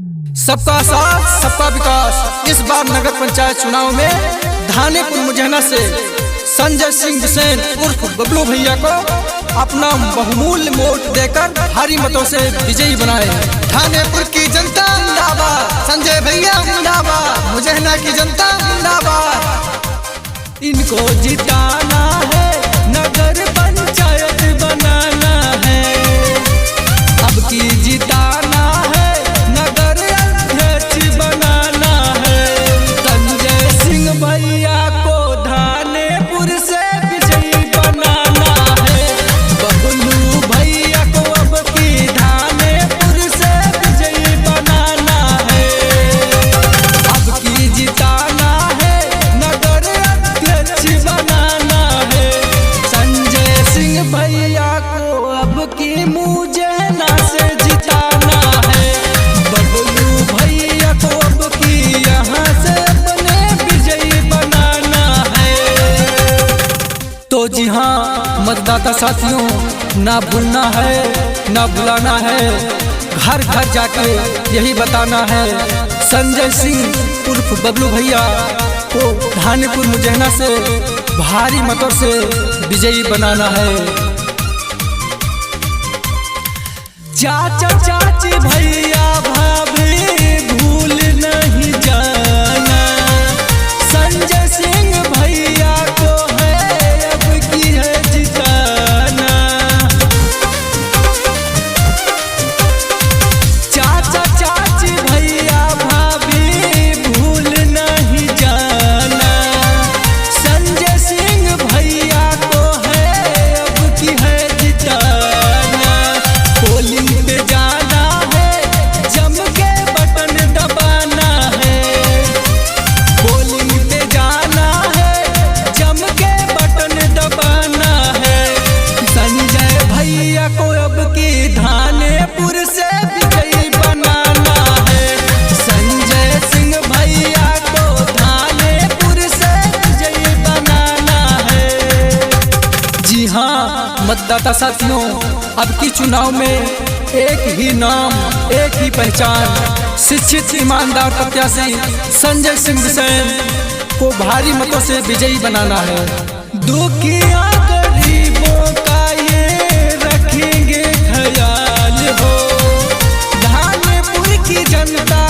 सबका साथ सबका विकास। इस बार नगर पंचायत चुनाव में धानेपुर मुजैना से संजय सिंह बिसेन उर्फ बबलू भैया को अपना बहुमूल्य वोट देकर भारी मतों से विजयी बनाए। धानेपुर की जनता जिंदाबाद, संजय भैया जिंदाबाद, मुजैना की जनता जिंदाबाद। इनको जिताना है, नगर पंचायत बनाना है, अब की जिताना है, नगर अध्यक्ष बनाना है। संजय सिंह भैया को धानेपुर से विजयी बनाना है। बबलू भैया को अब की धानेपुर से विजयी बनाना है, अब की जिताना है, नगर अध्यक्ष बनाना है। संजय सिंह भैया को अब की मुजैना से जिताना है। बबलू भैया को अब की यहाँ से अपने विजयी बनाना है। तो जी हाँ मतदाता साथियों, ना भूलना है ना भुलाना है, घर घर जाके यही बताना है संजय सिंह उर्फ बबलू भैया को धानेपुर मुजैना से भारी मतों से विजयी बनाना है। चाचा चाची भैया भाभी भूल नहीं जाना, संजय सिंह भैया को है अब की है जिताना। चाचा चाची भैया भाभी भूल नहीं जाना, संजय सिंह भैया को है अब की है जिताना। पोलिंग पे जाना है, जम के बटन दबाना है, पोलिंग पे जाना है, जम के बटन दबाना है। संजय भैया को अब की धानेपुर से विजयी बनाना है। संजय सिंह भैया को धानेपुर से विजयी बनाना है। जी हाँ मतदाता साथियों, अब की चुनाव में एक ही नाम एक ही पहचान, शिक्षित ईमानदार प्रत्याशी संजय सिंह बिसेन को भारी मतों से विजयी बनाना है। दुखिया गरीबों का ये रखेंगे ख्याल हो, धानेपुर की जनता